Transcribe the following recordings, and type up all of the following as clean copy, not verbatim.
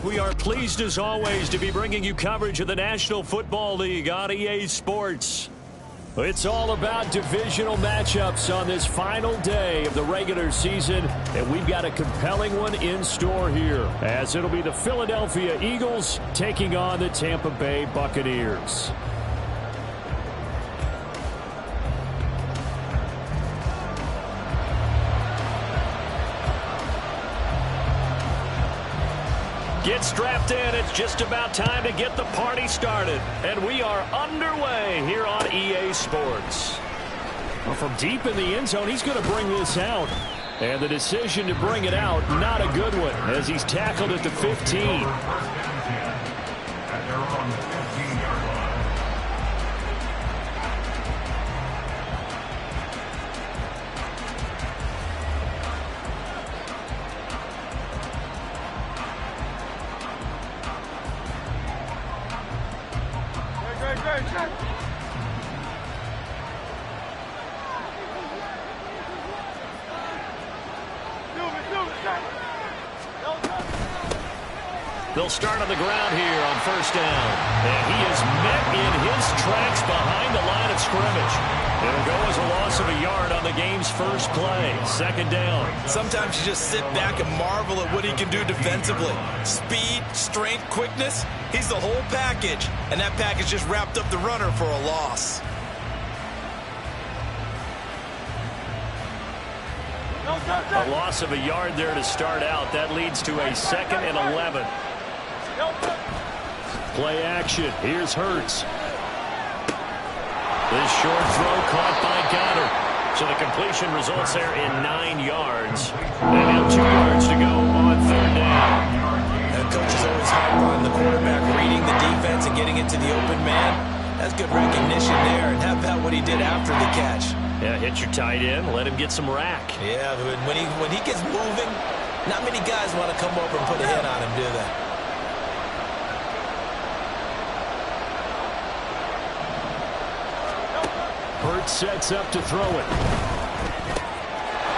We are pleased as always to be bringing you coverage of the National Football League on EA Sports. It's all about divisional matchups on this final day of the regular season, and we've got a compelling one in store here, as it'll be the Philadelphia Eagles taking on the Tampa Bay Buccaneers. Get strapped in. It's just about time to get the party started. And we are underway here on EA Sports. Well, from deep in the end zone, he's going to bring this out. And the decision to bring it out, not a good one, as he's tackled at the 15. They'll start on the ground here on first down. And he is met in his tracks behind the line of scrimmage. It'll go as a loss of a yard on the game's first play. Second down. Sometimes you just sit back and marvel at what he can do defensively. Speed, strength, quickness. He's the whole package. And that package just wrapped up the runner for a loss. A loss of a yard there to start out. That leads to a 2nd and 11. Play action. Here's Hurts. This short throw caught by Goddard. So the completion results there in 9 yards. And now 2 yards to go on third down. The coach is always hype on the quarterback reading the defense and getting into the open man. That's good recognition there. And how about what he did after the catch? Yeah, hit your tight end. Let him get some rack. Yeah, but when he gets moving, not many guys want to come over and put a hit on him, do they? Hurts sets up to throw it.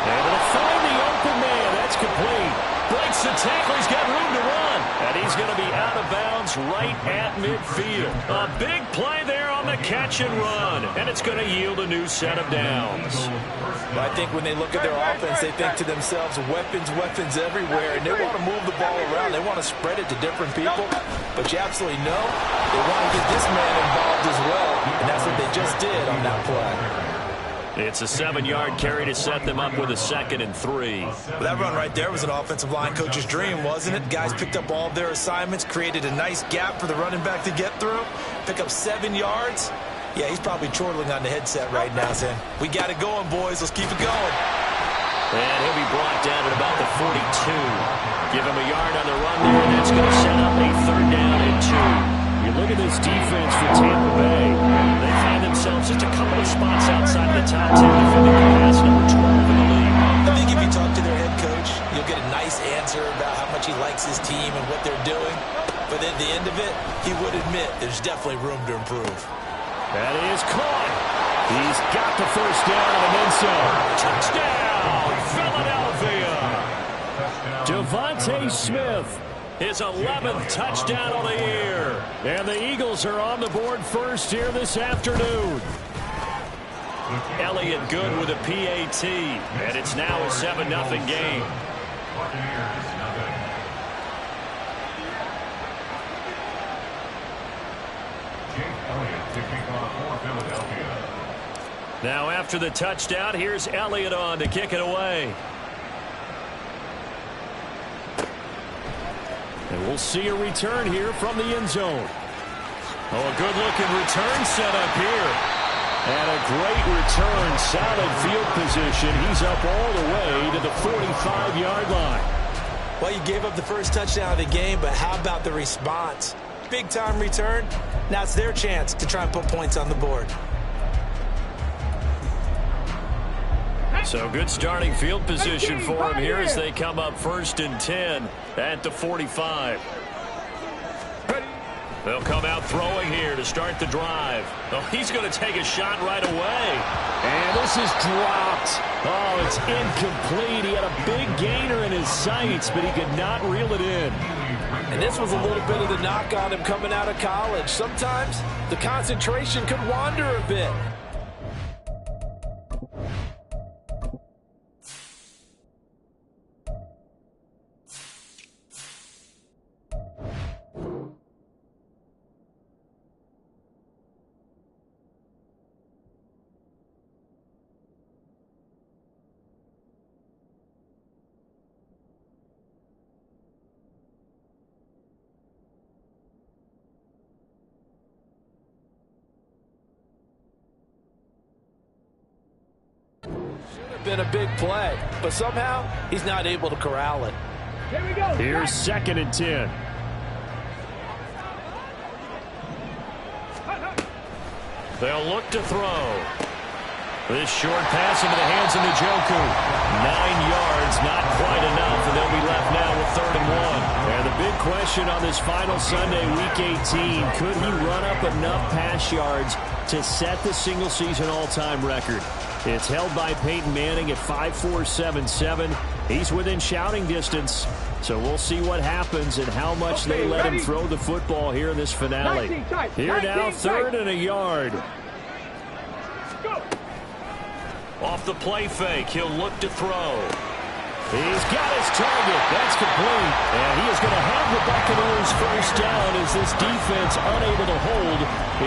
And it'll find the open man. That's complete. Breaks the tackle. He's got room to run. And he's going to be out of bounds right at midfield. A big play there on the catch and run. And it's going to yield a new set of downs. I think when they look at their offense, they think to themselves, weapons everywhere. And they want to move the ball around. They want to spread it to different people. But you absolutely know they want to get this man involved as well. And that's what they just did on that play. It's a 7-yard carry to set them up with a 2nd and 3. Well, that run right there was an offensive line coach's dream, wasn't it? Guys picked up all of their assignments, created a nice gap for the running back to get through, pick up 7 yards. Yeah, he's probably chortling on the headset right now saying, we got it going, boys. Let's keep it going. And he'll be brought down at about the 42. Give him a yard on the run there, and that's going to set up a 3rd down and 2. You look at this defense for Tampa Bay. They find themselves just a couple of spots outside of the top 10 defending capacity, number 12 in the league. I think if you talk to their head coach, you'll get a nice answer about how much he likes his team and what they're doing. But at the end of it, he would admit there's definitely room to improve. That is caught. He's got the first down and then some. Touchdown, Philadelphia. Devontae Smith. His 11th touchdown of the year. And the Eagles are on the board first here this afternoon. Elliott good with a PAT. And it's now a 7-0 game. Now after the touchdown, here's Elliott on to kick it away. And we'll see a return here from the end zone. Oh, a good-looking return set up here. And a great return, solid field position. He's up all the way to the 45-yard line. Well, you gave up the first touchdown of the game, but how about the response? Big-time return. Now it's their chance to try and put points on the board. So good starting field position for him here as they come up 1st and 10 at the 45. They'll come out throwing here to start the drive. Oh, he's going to take a shot right away. And this is dropped. Oh, it's incomplete. He had a big gainer in his sights, but he could not reel it in. And this was a little bit of the knock on him coming out of college. Sometimes the concentration could wander a bit. Been a big play, but somehow he's not able to corral it. Here we go. Here's 2nd and 10. They'll look to throw. This short pass into the hands of Njoku. 9 yards, not quite enough, and they'll be left now with 3rd and 1. And the big question on this final Sunday, Week 18, could he run up enough pass yards to set the single-season all-time record? It's held by Peyton Manning at 5.477. He's within shouting distance. So we'll see what happens and how much they let him throw the football here in this finale. Here now, 3rd and a yard. Off the play fake, he'll look to throw. He's got his target. That's complete. And he is going to have the Buccaneers first down as this defense unable to hold.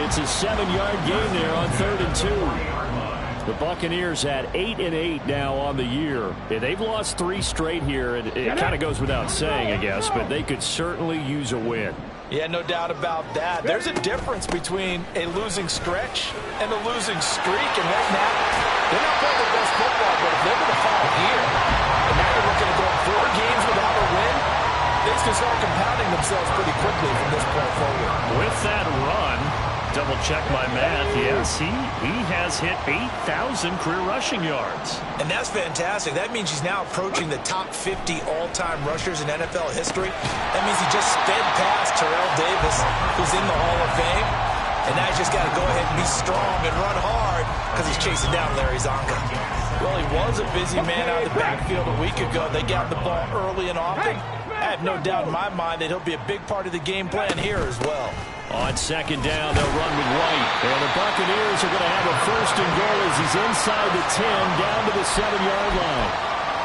It's a 7-yard gain there on 3rd and 2. The Buccaneers at 8-8 now on the year. Yeah, they've lost 3 straight here, and it kind of goes without saying, I guess, but they could certainly use a win. Yeah, no doubt about that. There's a difference between a losing stretch and a losing streak, and right now, they're not playing their best football, but if they're going to fall here, and now you're looking to go 4 games without a win, they can start compounding themselves pretty quickly from this point forward. With that run, double check my math. Yes, he has hit 8,000 career rushing yards. And that's fantastic. That means he's now approaching the top 50 all-time rushers in NFL history. That means he just sped past Terrell Davis, who's in the Hall of Fame. And now he's just got to go ahead and be strong and run hard because he's chasing down Larry Zonka. Well, he was a busy man out of the backfield a week ago. They got the ball early and often. I have no doubt in my mind that he'll be a big part of the game plan here as well. On 2nd down, they'll run with White. And the Buccaneers are going to have a 1st and goal as he's inside the 10, down to the 7-yard line.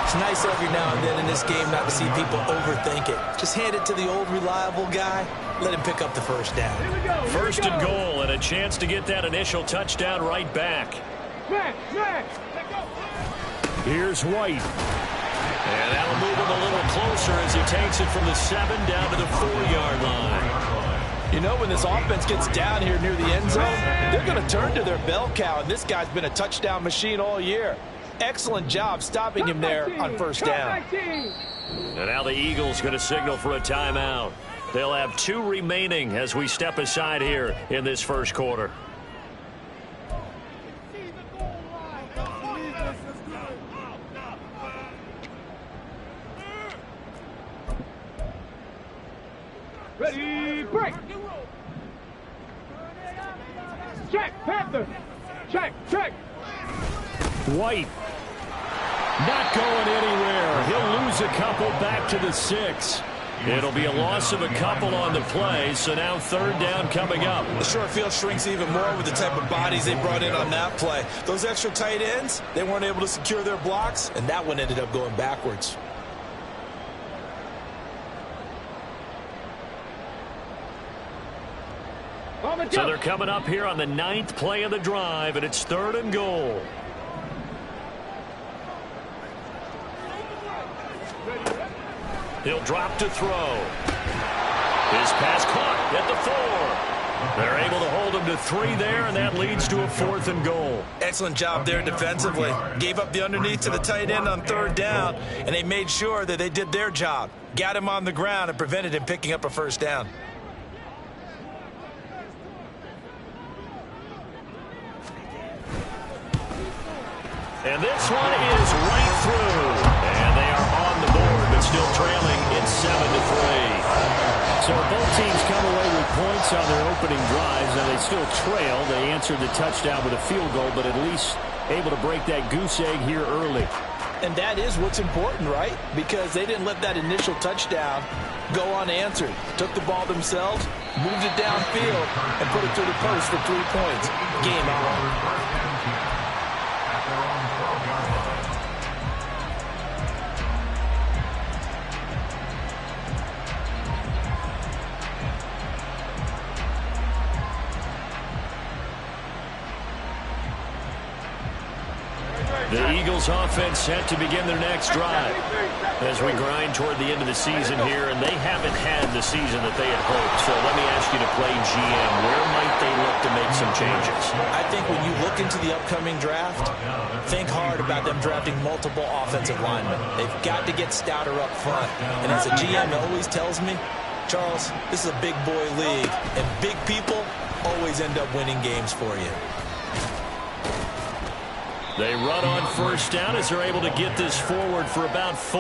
It's nice every now and then in this game not to see people overthink it. Just hand it to the old reliable guy. Let him pick up the 1st down. 1st and goal, and a chance to get that initial touchdown right back. Here's White. And that'll move him a little closer as he takes it from the 7 down to the 4-yard line. You know, when this offense gets down here near the end zone, they're going to turn to their bell cow, and this guy's been a touchdown machine all year. Excellent job stopping him there on 1st down. And now the Eagles going to signal for a timeout. They'll have 2 remaining as we step aside here in this 1st quarter. Ready, break. Check, Panther. Check. White. Not going anywhere. He'll lose a couple back to the 6. It'll be a loss of a couple on the play, so now 3rd down coming up. The short field shrinks even more with the type of bodies they brought in on that play. Those extra tight ends, they weren't able to secure their blocks, and that one ended up going backwards. So they're coming up here on the 9th play of the drive, and it's 3rd and goal. He'll drop to throw. His pass caught at the 4. They're able to hold him to 3 there, and that leads to a 4th and goal. Excellent job there defensively. Gave up the underneath to the tight end on 3rd down, and they made sure that they did their job. Got him on the ground and prevented him picking up a 1st down. And this one is right through. And they are on the board, but still trailing. It's 7-3. So both teams come away with points on their opening drives. Now they still trail. They answered the touchdown with a field goal, but at least able to break that goose egg here early. And that is what's important, right? Because they didn't let that initial touchdown go unanswered. Took the ball themselves, moved it downfield, and put it through the post for 3 points. Game on. The Eagles offense set to begin their next drive as we grind toward the end of the season here, and they haven't had the season that they had hoped. So let me ask you to play GM. Where might they look to make some changes? I think when you look into the upcoming draft, think hard about them drafting multiple offensive linemen. They've got to get stouter up front. And as a GM always tells me, Charles, this is a big boy league, and big people always end up winning games for you. They run on first down as they're able to get this forward for about 4.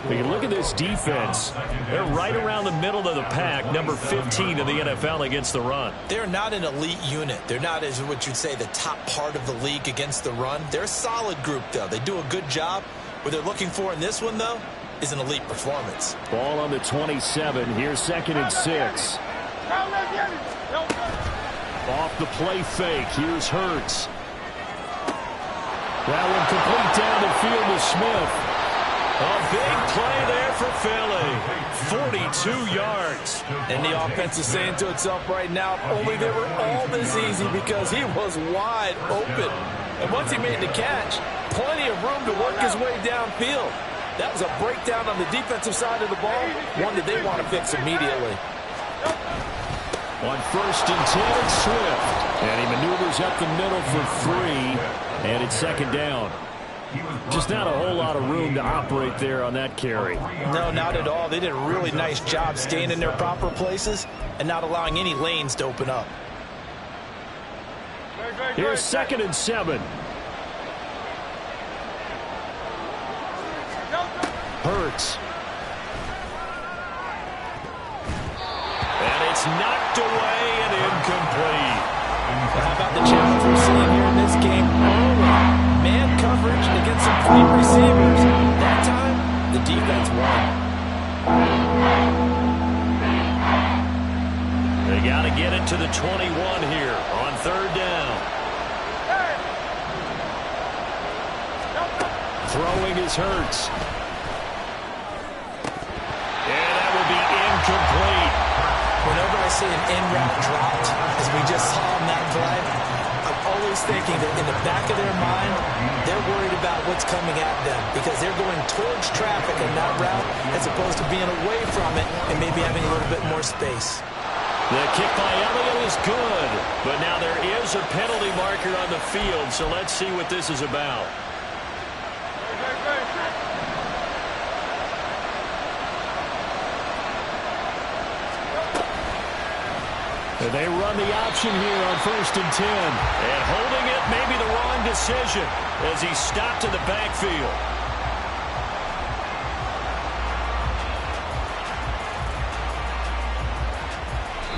We can look at this defense. They're right around the middle of the pack, number 15 in the NFL against the run. They're not an elite unit. They're not, as what you'd say, the top part of the league against the run. They're a solid group, though. They do a good job. What they're looking for in this one, though, is an elite performance. Ball on the 27. Here's 2nd and 6. Off the play fake. Here's Hurts. That one complete down the field to Smith. A big play there for Philly. 42 yards. And the offense is saying to itself right now, only they were all this easy because he was wide open. And once he made the catch, plenty of room to work his way downfield. That was a breakdown on the defensive side of the ball, one that they want to fix immediately. On 1st and 10, Swift. And he maneuvers up the middle for 3. And it's 2nd down. Just not a whole lot of room to operate there on that carry. No, not at all. They did a really nice job staying in their proper places and not allowing any lanes to open up. Here's 2nd and 7. Hurts. And it's knocked away and incomplete. How about the challenge we're seeing here in this game? Man coverage against some clean receivers. That time, the defense won. They got to get it to the 21 here on 3rd down. Throwing is Hurts. And that will be incomplete. Whenever I see an in-route dropped, as we just saw on that play, I'm always thinking that in the back of their mind, they're worried about what's coming at them because they're going towards traffic in that route as opposed to being away from it and maybe having a little bit more space. The kick by Elliott is good, but now there is a penalty marker on the field, so let's see what this is about. They run the option here on 1st and 10. And holding it may be the wrong decision as he stopped in the backfield.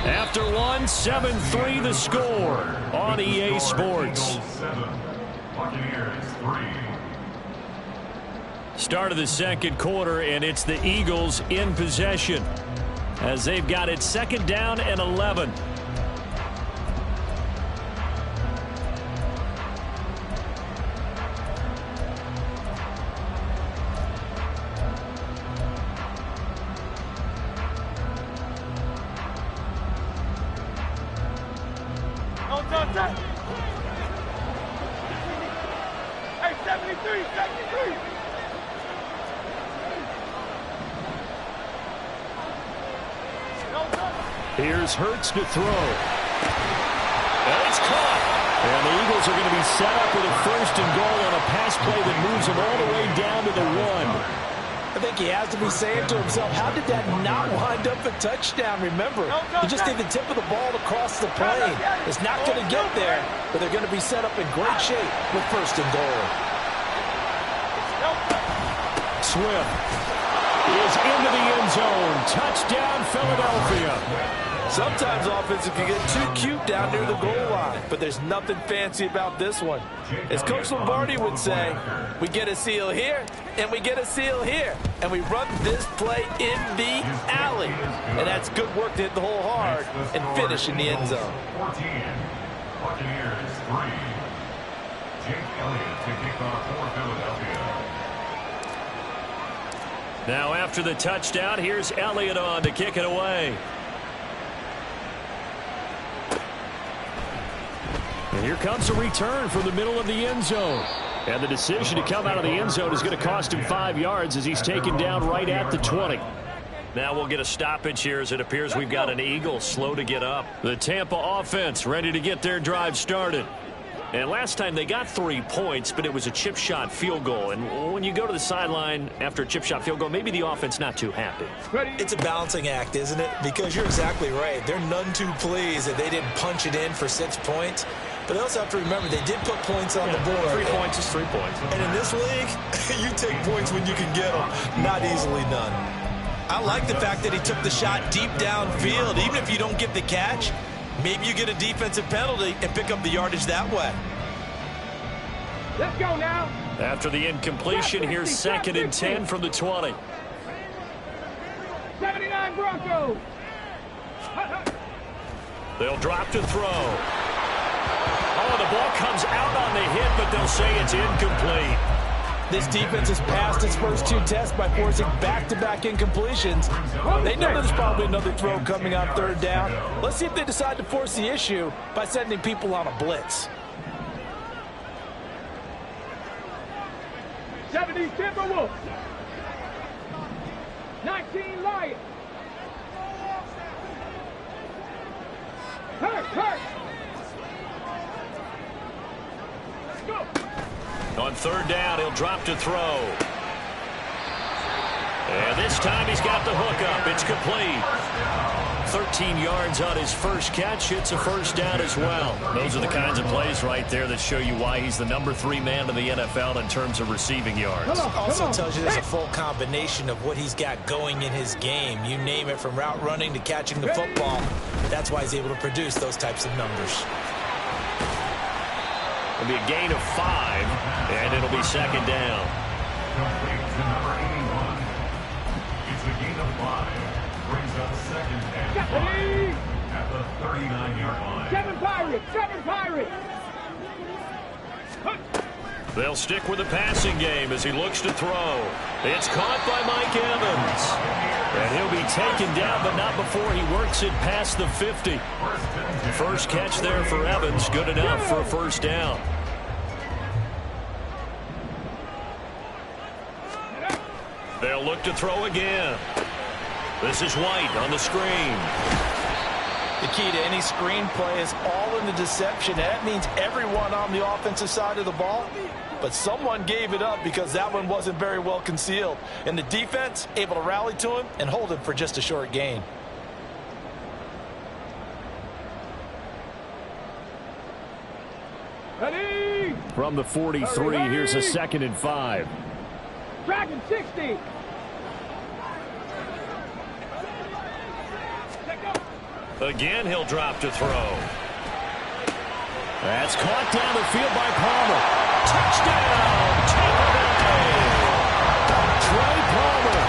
After one, 7-3 the score on EA Sports. Start of the 2nd quarter, and it's the Eagles in possession as they've got it 2nd down and 11. Hey, 73. Here's Hurts to throw. And it's caught. And the Eagles are going to be set up with a 1st and goal on a pass play that moves them all the way down to the 1. I think he has to be saying to himself, how did that not wind up a touchdown? Remember, you just need the tip of the ball to cross the plane. It's not going to get there, but they're going to be set up in great shape with 1st and goal. Swift is into the end zone. Touchdown, Philadelphia. Sometimes offenses can get too cute down near the goal line, but there's nothing fancy about this one. As Coach Lombardi would say, we get a seal here, and we get a seal here, and we run this play in the alley. And that's good work to hit the hole hard and finish in the end zone. 14, Buccaneers 3. Jake Elliott to kick off for Philadelphia. Now after the touchdown, here's Elliott on to kick it away. And here comes a return from the middle of the end zone. And the decision to come out of the end zone is going to cost him 5 yards as he's taken down right at the 20. Now we'll get a stoppage here as it appears we've got an Eagle slow to get up. The Tampa offense ready to get their drive started. And last time they got 3 points, but it was a chip shot field goal. And when you go to the sideline after a chip shot field goal, maybe the offense not too happy. It's a balancing act, isn't it? Because you're exactly right. They're none too pleased that they didn't punch it in for 6 points. But they also have to remember they did put points on the board. 3 points is 3 points. And in this league, you take points when you can get them, not easily done. I like the fact that he took the shot deep downfield. Even if you don't get the catch, maybe you get a defensive penalty and pick up the yardage that way. Let's go now. After the incompletion, here's 2nd and 10 from the 20. 79 Broncos. They'll drop to throw. Oh, the ball comes out on the hit, but they'll say it's incomplete. This defense has passed its first 2 tests by forcing back-to-back incompletions. They know there's probably another throw coming on 3rd down. Let's see if they decide to force the issue by sending people on a blitz. 70 Timberwolves. 19 Lions. Hurt. On 3rd down, he'll drop to throw. And this time he's got the hook up. It's complete. 13 yards on his first catch. It's a first down as well. Those are the kinds of plays right there that show you why he's the number 3 man in the NFL in terms of receiving yards. Also tells you there's a full combination of what he's got going in his game. You name it, from route running to catching the football. That's why he's able to produce those types of numbers. It'll be a gain of 5, and it'll be 2nd down. Complete to number 81. It's a gain of 5. Brings up 2nd and 5 at the 39-yard line. 7 Pirates. They'll stick with the passing game as he looks to throw. It's caught by Mike Evans. And he'll be taken down, but not before he works it past the 50. First catch there for Evans. Good enough for a first down. They'll look to throw again. This is White on the screen. The key to any screen play is all in the deception. That means everyone on the offensive side of the ball. But someone gave it up because that one wasn't very well concealed. And the defense able to rally to him and hold him for just a short gain. Ready. From the 43, here's a 2nd and 5. Dragon 60. Again, he'll drop to throw. That's caught down the field by Palmer. Touchdown, Tampa Bay. Trey Palmer,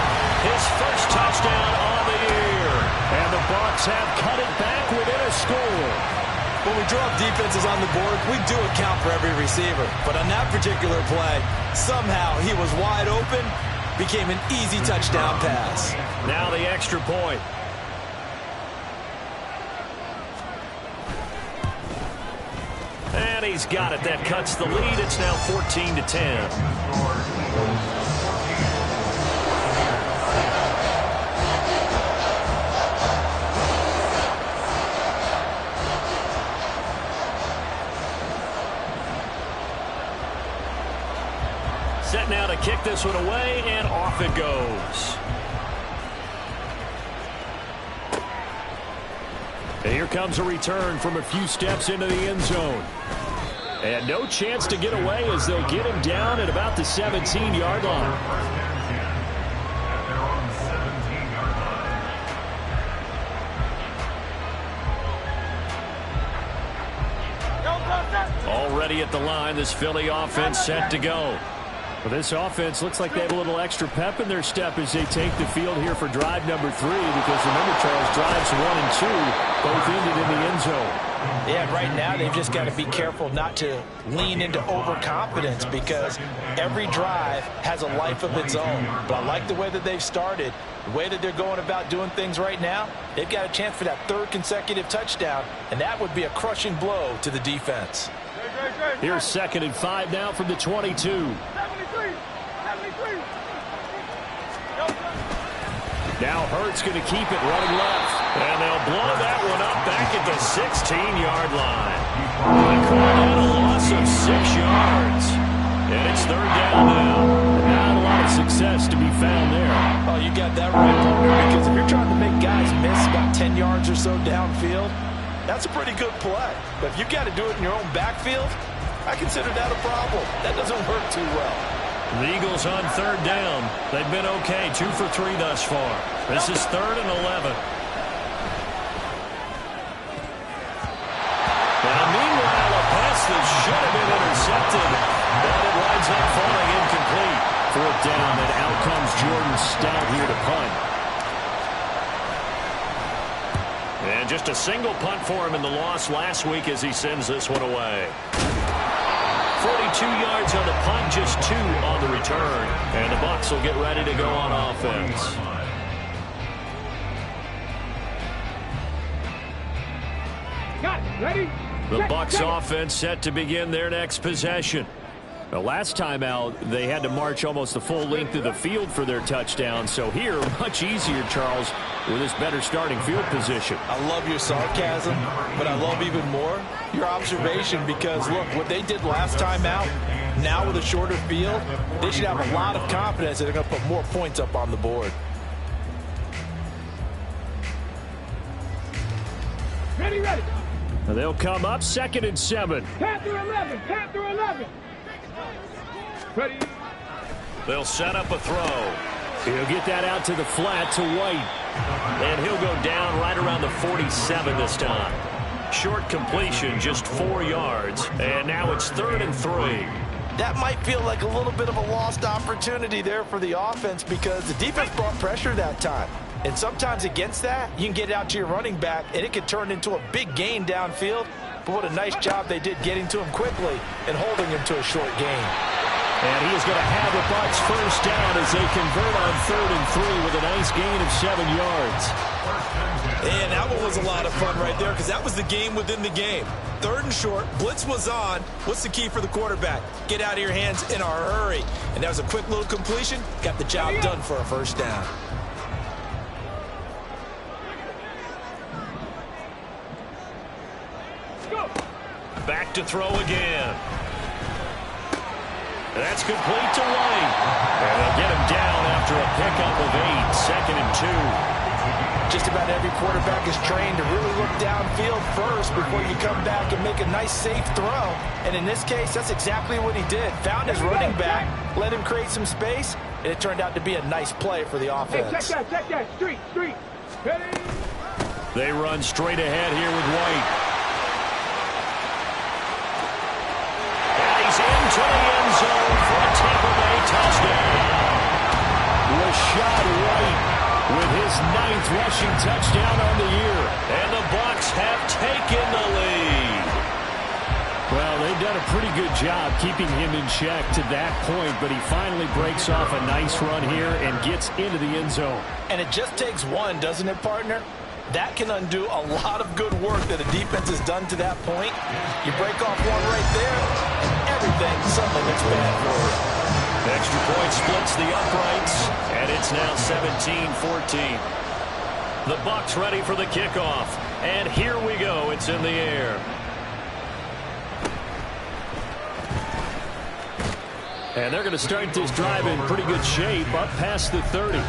his first touchdown on the year. And the Bucs have cut it back within a score. When we draw up defenses on the board, we do account for every receiver. But on that particular play, somehow he was wide open, became an easy touchdown pass. Now the extra point. And he's got it. That cuts the lead. It's now 14-10. Set now to kick this one away, and off it goes. And here comes a return from a few steps into the end zone. And no chance to get away as they'll get him down at about the 17-yard line. Already at the line, this Philly offense set to go. Well, this offense looks like they have a little extra pep in their step as they take the field here for drive number 3, because remember, Charles, drives 1 and 2 both ended in the end zone. Yeah, right now they've just got to be careful not to lean into overconfidence, because every drive has a life of its own. But I like the way that they've started, the way that they're going about doing things right now. They've got a chance for that 3rd consecutive touchdown, and that would be a crushing blow to the defense. Here's 2nd and 5 now from the 22. Now Hurts going to keep it running left. And they'll blow that one up back at the 16-yard line. They call that a loss of 6 yards. And it's 3rd down now. Not a lot of success to be found there. Oh, you got that right, partner, because if you're trying to make guys miss about 10 yards or so downfield, that's a pretty good play. But if you've got to do it in your own backfield, I consider that a problem. That doesn't work too well. The Eagles on 3rd down. They've been okay, 2 for 3 thus far. This is 3rd and 11. Now, meanwhile, a pass that should have been intercepted, but it winds up falling incomplete. 4th down, and out comes Jordan Stout here to punt. And just a single punt for him in the loss last week as he sends this one away. 42 yards on the punt, just 2 on the return. And the Bucs will get ready to go on offense. Got it. Ready? The Bucs offense set to begin their next possession. The last time out, they had to march almost the full length of the field for their touchdown. So here, much easier, Charles, with this better starting field position. I love your sarcasm, but I love even more your observation, because, look, what they did last time out, now with a shorter field, they should have a lot of confidence that they're going to put more points up on the board. Ready, ready. They'll come up 2nd and 7. Panther 11. Panther 11. Ready. They'll set up a throw. He'll get that out to the flat to White. And he'll go down right around the 47 this time. Short completion, just 4 yards. And now it's 3rd and 3. That might feel like a little bit of a lost opportunity there for the offense, because the defense brought pressure that time. And sometimes against that, you can get it out to your running back, and it could turn into a big gain downfield. But what a nice job they did getting to him quickly and holding him to a short gain. And he is going to have the Bucs 1st down as they convert on 3rd and 3 with a nice gain of 7 yards. And that one was a lot of fun right there, because that was the game within the game. 3rd and short, blitz was on. What's the key for the quarterback? Get out of your hands in a hurry. And that was a quick little completion. Got the job done for a 1st down. Back to throw again. That's complete to White. And they'll get him down after a pickup of 8, 2nd and 2. Just about every quarterback is trained to really look downfield first before you come back and make a nice, safe throw. And in this case, that's exactly what he did. Found his running back, let him create some space, and it turned out to be a nice play for the offense. Hey, check that. Street. Ready. They run straight ahead here with White. Into the end zone for a Tampa Bay touchdown. Rashad White with his 9th rushing touchdown on the year. And the Bucs have taken the lead. Well, they've done a pretty good job keeping him in check to that point, but he finally breaks off a nice run here and gets into the end zone. And it just takes one, doesn't it, partner? That can undo a lot of good work that a defense has done to that point. You break off one right there, and everything suddenly looks bad for you. Extra point splits the uprights, and it's now 17-14. The Bucs ready for the kickoff, and here we go. It's in the air. And they're going to start this drive in pretty good shape, up past the 30.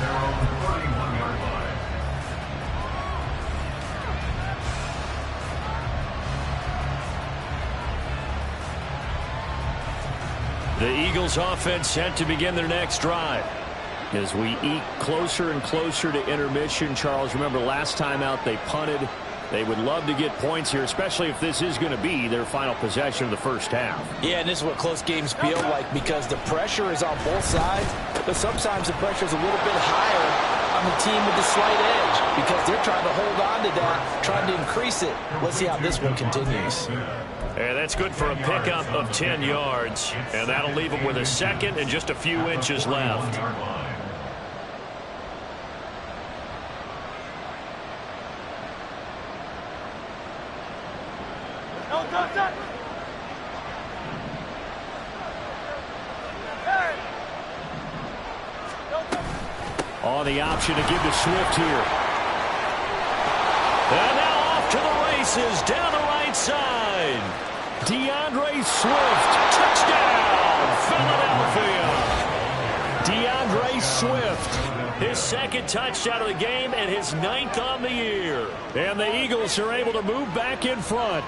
The Eagles offense set to begin their next drive. As we eke closer and closer to intermission, Charles, remember last time out they punted They would love to get points here, especially if this is going to be their final possession of the first half. Yeah, and this is what close games feel like because the pressure is on both sides, but sometimes the pressure is a little bit higher on the team with the slight edge because they're trying to hold on to that, trying to increase it. Let's see how this one continues. And that's good for a pickup of 10 yards, and that'll leave them with a second and just a few inches left. On the option to give to Swift here. And now off to the races down the right side. DeAndre Swift, touchdown, Philadelphia. DeAndre Swift, his second touchdown of the game and his 9th on the year. And the Eagles are able to move back in front.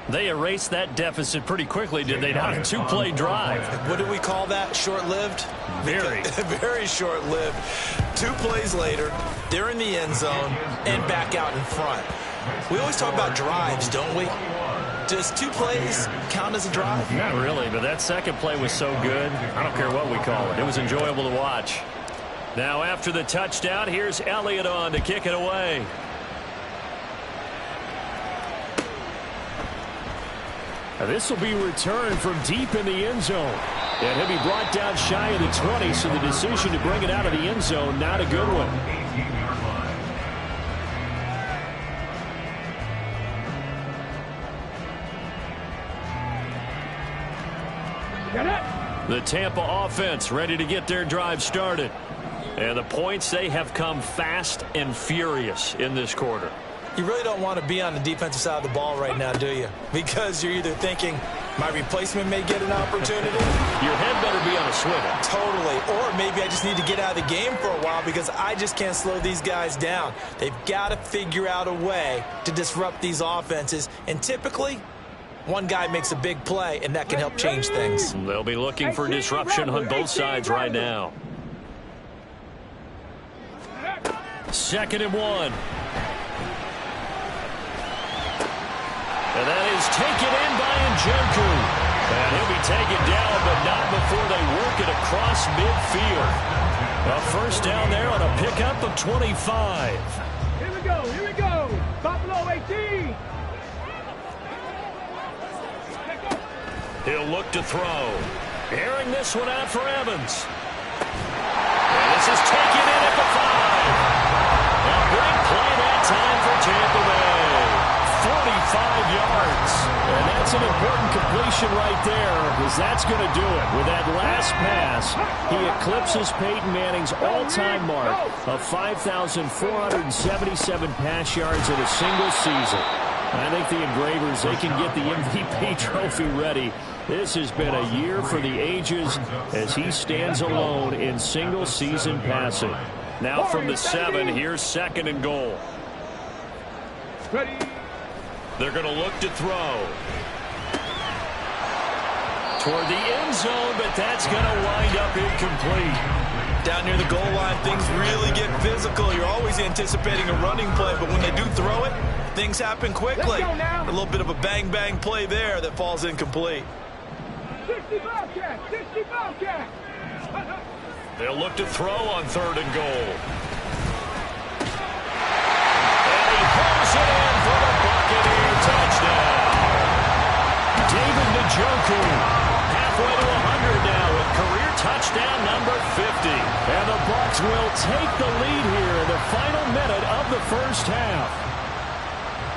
They erased that deficit pretty quickly, did they not? A two-play drive. What do we call that? Short-lived? Very. Very short-lived. 2 plays later, they're in the end zone and back out in front. We always talk about drives, don't we? Does 2 plays count as a drive? Not really, but that second play was so good. I don't care what we call it. It was enjoyable to watch. Now after the touchdown, here's Elliott on to kick it away. Now this will be returned from deep in the end zone. And he'll be brought down shy of the 20, so the decision to bring it out of the end zone, not a good one. The Tampa offense ready to get their drive started. And the points, they have come fast and furious in this quarter. You really don't want to be on the defensive side of the ball right now, do you? Because you're either thinking, my replacement may get an opportunity. Your head better be on a swivel. Totally. Or maybe I just need to get out of the game for a while because I just can't slow these guys down. They've got to figure out a way to disrupt these offenses. And typically, one guy makes a big play, and that can help change things. They'll be looking for disruption on both sides right now. 2nd and 1. And that is taken in by Njoku. And he'll be taken down, but not before they work it across midfield. A first down there on a pickup of 25. Here we go, here we go. Buffalo 18. He'll look to throw. Airing this one out for Evans. And this is taken in at the 5. A big play that time for Tampa Bay. 45 yards. And that's an important completion right there, because that's going to do it. With that last pass, he eclipses Peyton Manning's all-time mark of 5,477 pass yards in a single season. I think the Engravers, they can get the MVP trophy ready. This has been a year for the ages as he stands alone in single-season passing. Now from the 7, here's 2nd and goal. Ready. They're going to look to throw. Toward the end zone, but that's going to wind up incomplete. Down near the goal line, things really get physical. You're always anticipating a running play, but when they do throw it, things happen quickly. A little bit of a bang-bang play there that falls incomplete. 60 Bobcat, 60 Bobcat. They'll look to throw on 3rd and goal. It in for the Buccaneer touchdown. David Njoku halfway to 100 now with career touchdown number 50. And the Bucs will take the lead here in the final minute of the first half.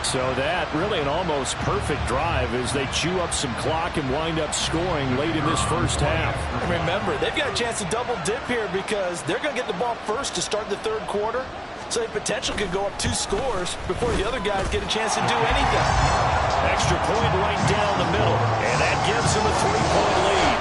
So that really an almost perfect drive as they chew up some clock and wind up scoring late in this first half. Remember, they've got a chance to double dip here because they're going to get the ball first to start the 3rd quarter. So they potentially could go up 2 scores before the other guys get a chance to do anything. Extra point right down the middle, and that gives them a 3-point lead.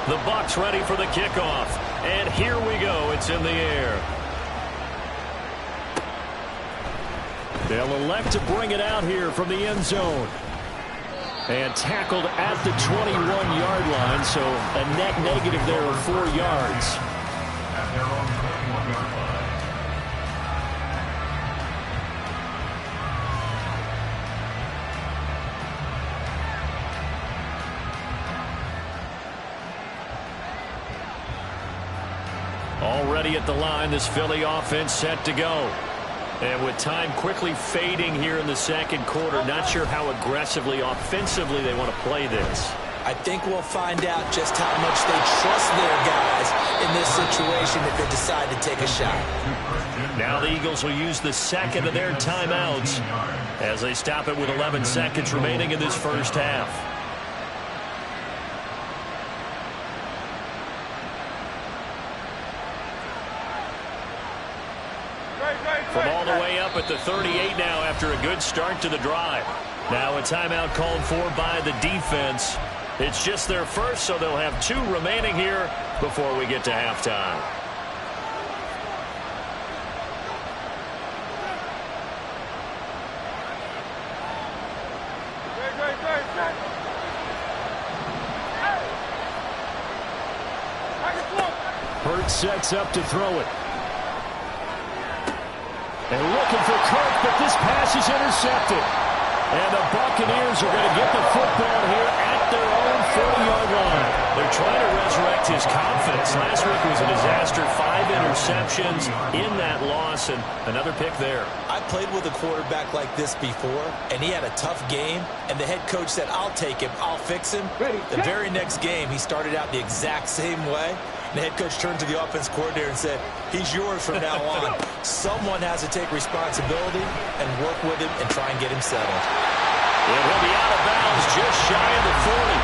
The Bucs ready for the kickoff, and here we go. It's in the air. They'll elect to bring it out here from the end zone. And tackled at the 21-yard line, so a net negative there of 4 yards. At their own 21-yard line. Already at the line, this Philly offense set to go. And with time quickly fading here in the second quarter, not sure how aggressively, offensively they want to play this. I think we'll find out just how much they trust their guys in this situation if they decide to take a shot. Now the Eagles will use the second of their timeouts as they stop it with 11 seconds remaining in this first half. From all the way up at the 38 now after a good start to the drive. Now a timeout called for by the defense. It's just their first, so they'll have 2 remaining here before we get to halftime. Hurts sets up to throw it. And looking for Kirk, but this pass is intercepted. And the Buccaneers are going to get the football here at their own 40-yard line. They're trying to resurrect his confidence. Last week was a disaster. 5 interceptions in that loss, and another pick there. I played with a quarterback like this before, and he had a tough game, and the head coach said, "I'll take him, I'll fix him." The very next game, he started out the exact same way. The head coach turned to the offense coordinator and said, "He's yours from now on." Someone has to take responsibility and work with him and try and get him settled. It will be out of bounds just shy of the 40.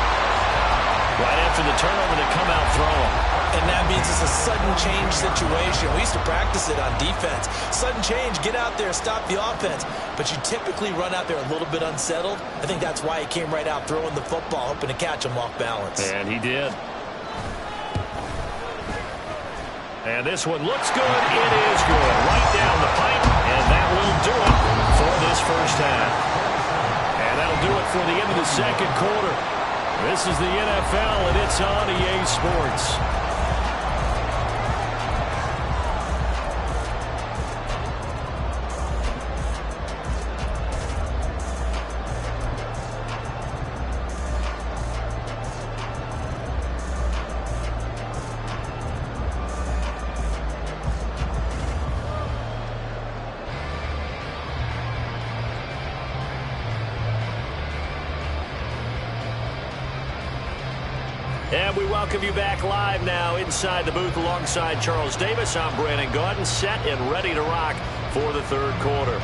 Right after the turnover, they come out throwing. And that means it's a sudden change situation. We used to practice it on defense. Sudden change, get out there, stop the offense. But you typically run out there a little bit unsettled. I think that's why he came right out throwing the football, hoping to catch him off balance. And he did. And this one looks good. It is good. Right down the pipe. And that will do it for this first half. And that'll do it for the end of the second quarter. This is the NFL, and it's on EA Sports. And we welcome you back live now inside the booth alongside Charles Davis. I'm Brandon Gaudin, set and ready to rock for the third quarter.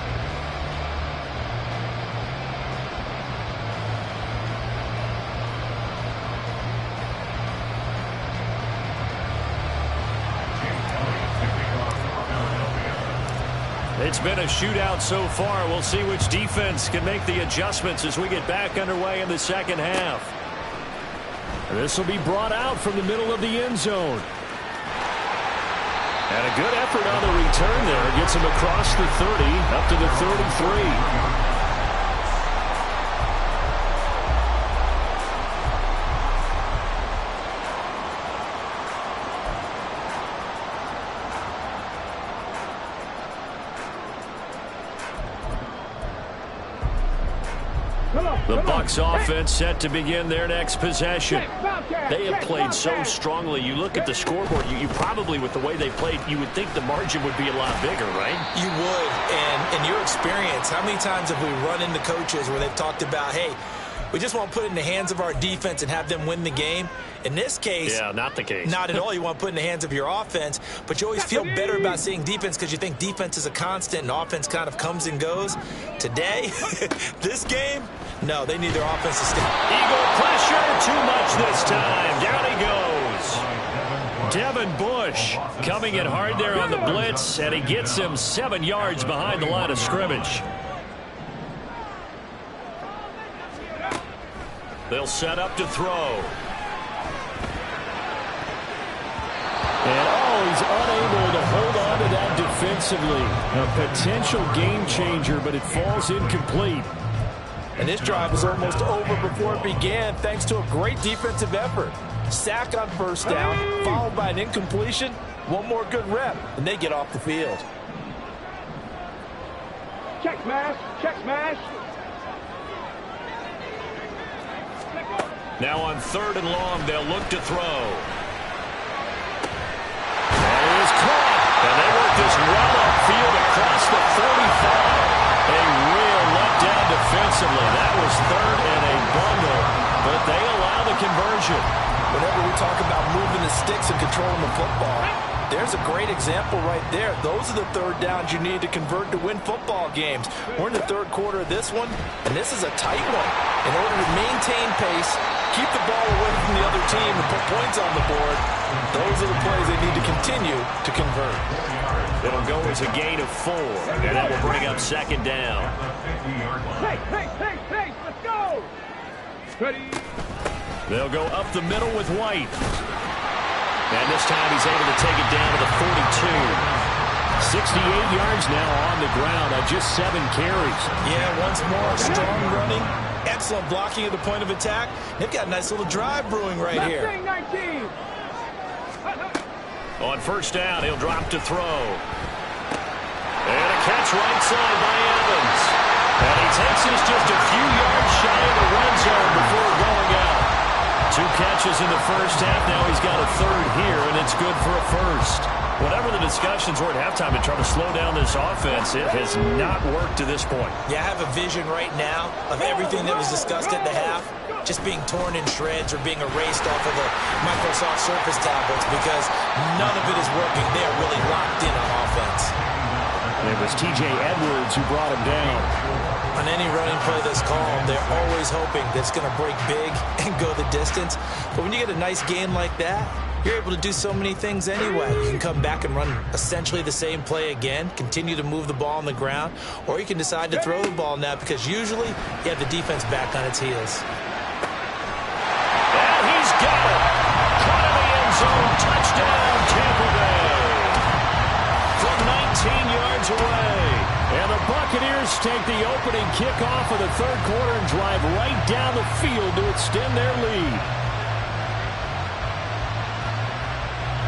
It's been a shootout so far. We'll see which defense can make the adjustments as we get back underway in the second half. This will be brought out from the middle of the end zone. And a good effort on the return there. Gets him across the 30, up to the 33. The Bucs offense set to begin their next possession. They have played so strongly. You look at the scoreboard, you probably, with the way they played, you would think the margin would be a lot bigger, right? You would. And in your experience, how many times have we run into coaches where they've talked about, hey, we just want to put it in the hands of our defense and have them win the game? In this case, yeah, not the case. Not at all. You want to put it in the hands of your offense, but you always feel better about seeing defense because you think defense is a constant and offense kind of comes and goes. Today, this game, no, they need their offense to stay. Eagle pressure, too much this time. Down he goes. Devin Bush coming in hard there on the blitz, and he gets him 7 yards behind the line of scrimmage. They'll set up to throw. And, he's unable to hold on to that defensively. A potential game changer, but it falls incomplete. And this drive was almost over before it began thanks to a great defensive effort. Sack on first down, followed by an incompletion. One more good rep, and they get off the field. Check smash, check smash. Now on 3rd and long, they'll look to throw. That is caught. And they work this well upfield across the 45. A real letdown defensively. That was 3rd and a bundle, but they allow the conversion. Whenever we talk about moving the sticks and controlling the football, there's a great example right there. Those are the 3rd downs you need to convert to win football games. We're in the 3rd quarter of this one, and this is a tight one. In order to maintain pace, keep the ball away from the other team, and put points on the board, those are the plays they need to continue to convert. It'll go as a gain of 4, and that will bring up 2nd down. Hey, let's go. Ready. They'll go up the middle with White. And this time he's able to take it down to the 42. 68 yards now on the ground on just 7 carries. Yeah, once more, strong running, excellent blocking at the point of attack. They've got a nice little drive brewing right here. 19. On first down, he'll drop to throw. And a catch right side by Evans. And he takes this just a few yards shy of the red zone before going out. 2 catches in the first half. Now he's got a 3rd here, and it's good for a first. Whatever the discussions were at halftime to try to slow down this offense, it has not worked to this point. Yeah, I have a vision right now of everything that was discussed at the half just being torn in shreds or being erased off of the Microsoft Surface tablets because none of it is working. They are really locked in on offense. It was T.J. Edwards who brought him down. On any running play that's called, they're always hoping that it's going to break big and go the distance. But when you get a nice game like that, you're able to do so many things anyway. You can come back and run essentially the same play again, continue to move the ball on the ground, or you can decide to throw the ball now because usually you have the defense back on its heels. And he's got it. Caught in the end zone. Touchdown, Tampa Bay. From 19 yards away. And the Buccaneers take the opening kickoff of the 3rd quarter and drive right down the field to extend their lead.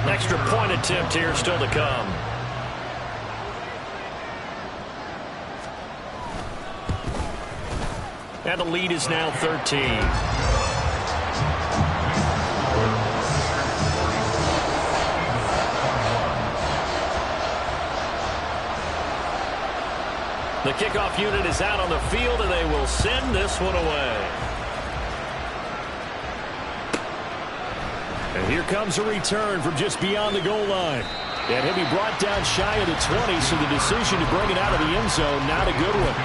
Extra point attempt here still to come. And the lead is now 13. The kickoff unit is out on the field, and they will send this one away. And here comes a return from just beyond the goal line. And he'll be brought down shy of the 20, so the decision to bring it out of the end zone, not a good one.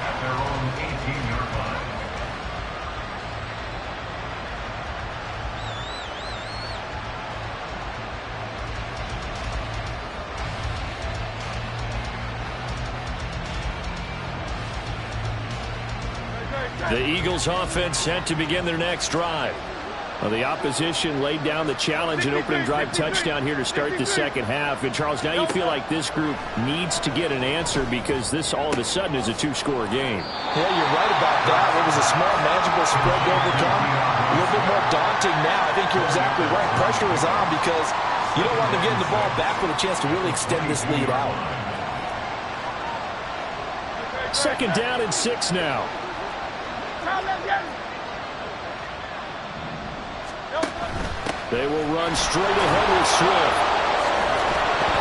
At their own 18-yard line. The Eagles offense set to begin their next drive. Well, the opposition laid down the challenge and opening drive touchdown here to start the second half. And, Charles, now you feel like this group needs to get an answer because this all of a sudden is a 2-score game. Yeah, you're right about that. It was a small, manageable spread to overcome. A little bit more daunting now. I think you're exactly right. Pressure is on because you don't want them getting the ball back with a chance to really extend this lead out. 2nd down and 6 now. They will run straight ahead with Swift.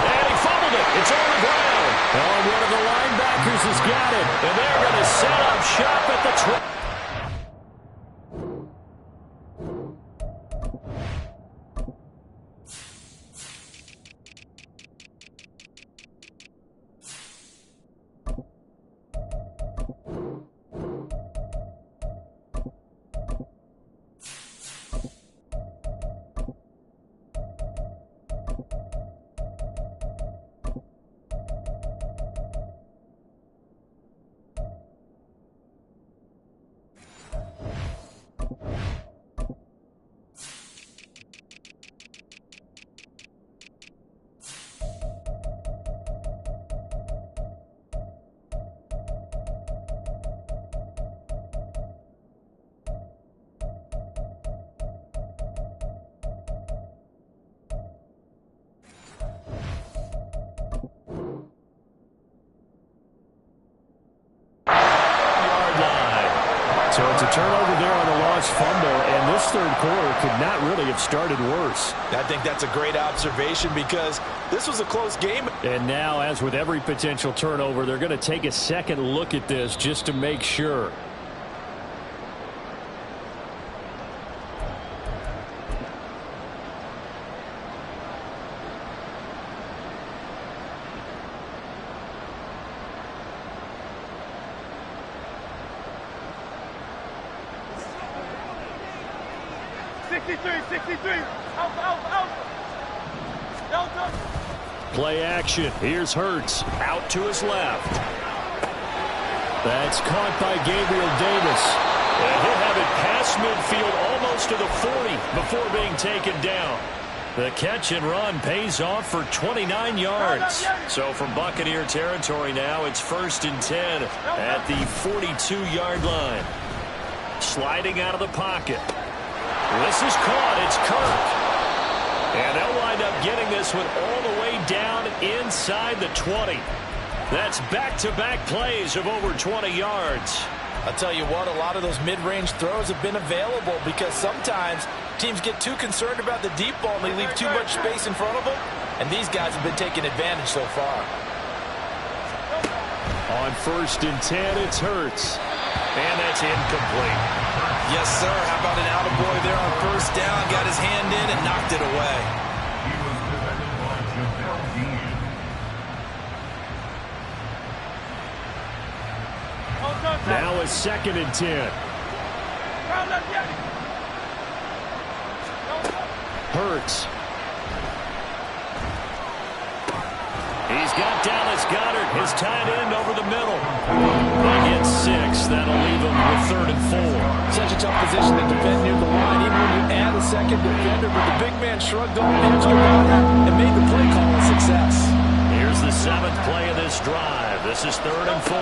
And he fumbled it. It's on the ground. Oh, one of the linebackers has got it. And they're going to set up shop at the 20. So it's a turnover there on the lost fumble, and this third quarter could not really have started worse. I think that's a great observation because this was a close game. And now, as with every potential turnover, they're going to take a second look at this just to make sure. Play action. Here's Hurts. Out to his left. That's caught by Gabriel Davis. And he'll have it past midfield almost to the 40 before being taken down. The catch and run pays off for 29 yards. So from Buccaneer territory now, it's 1st and 10 at the 42-yard line. Sliding out of the pocket. This is caught. It's Kirk. And they'll wind up getting this one all the way down inside the 20. That's back-to-back plays of over 20 yards. I'll tell you what, a lot of those mid-range throws have been available because sometimes teams get too concerned about the deep ball and they leave too much space in front of them. And these guys have been taking advantage so far. On 1st and 10, it's Hurts. And that's incomplete. Yes, sir. How about an attaboy there on 1st down? Got his hand in and knocked it away. He was defended by Jamel Dean. Now a 2nd and 10. Hurts. He's got Dallas Goedert, his tight end, over the middle. They get 6. That'll leave him with 3rd and 4. Such a tough position to defend near the line, even when you add a second defender. But the big man shrugged off the extra body and made the play call a success. Here's the 7th play of this drive. This is 3rd and 4.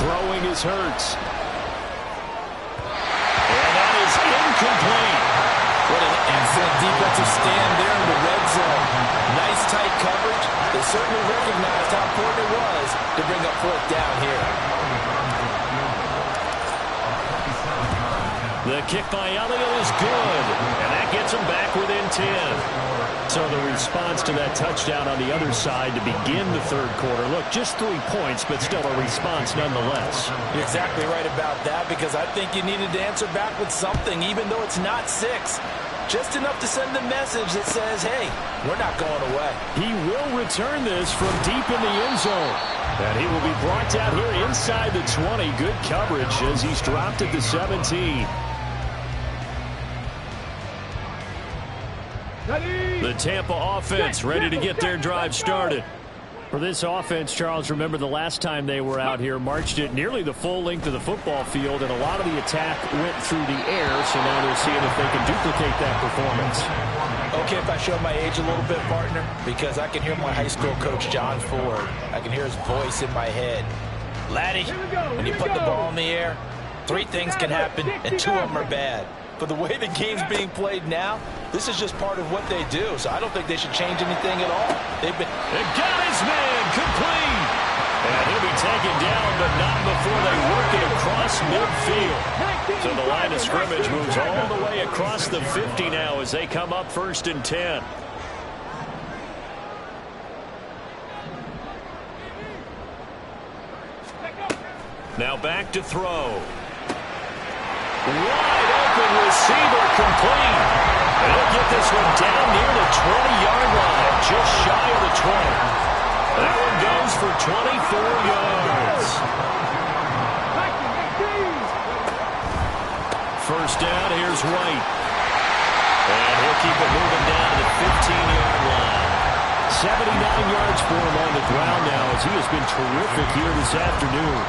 Throwing is Hurts. And that is incomplete. What an excellent defensive stand there in the red zone. Nice tight coverage. They certainly recognized how important it was to bring up 4th down here. The kick by Elliott is good, and that gets him back within 10. So the response to that touchdown on the other side to begin the 3rd quarter. Look, just 3 points, but still a response nonetheless. You're exactly right about that because I think you needed to answer back with something, even though it's not 6. Just enough to send a message that says, hey, we're not going away. He will return this from deep in the end zone. And he will be brought down here inside the 20. Good coverage as he's dropped at the 17. The Tampa offense ready to get their drive started. For this offense, Charles, remember the last time they were out here, marched it nearly the full length of the football field, and a lot of the attack went through the air, so now they're seeing if they can duplicate that performance. Okay, if I show my age a little bit, partner, because I can hear my high school coach, John Ford. I can hear his voice in my head. Laddie, when you put the ball in the air, 3 things can happen, and 2 of them are bad. But the way the game's being played now, this is just part of what they do. So I don't think they should change anything at all. They've been... They got his man complete. And he'll be taken down, but not before they work it across midfield. So the line of scrimmage moves all the way across the 50 now as they come up 1st and 10. Now back to throw. Wide open receiver complete. And he'll get this one down near the 20-yard line, just shy of the 20. That one goes for 24 yards. 1st down, here's White. And he'll keep it moving down to the 15-yard line. 79 yards for him on the ground now as he has been terrific here this afternoon.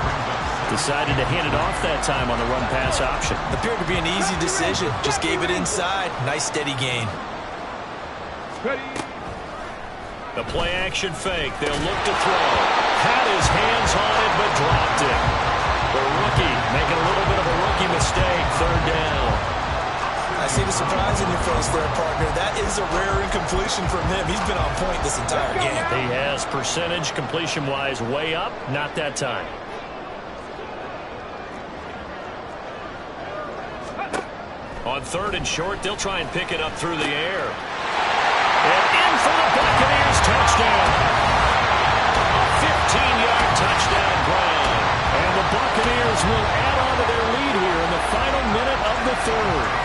Decided to hand it off that time on the run-pass option. Appeared to be an easy decision. Just gave it inside. Nice steady gain. The play-action fake. They'll look to throw. Had his hands on it, but dropped it. The rookie making a little bit of a rookie mistake. 3rd down. I see the surprise in your face there, partner. That is a rare incompletion from him. He's been on point this entire game. He has percentage completion-wise way up. Not that time. On 3rd and short, they'll try and pick it up through the air. And in for the Buccaneers touchdown. A 15-yard touchdown grab. And the Buccaneers will add on to their lead here in the final minute of the 3rd.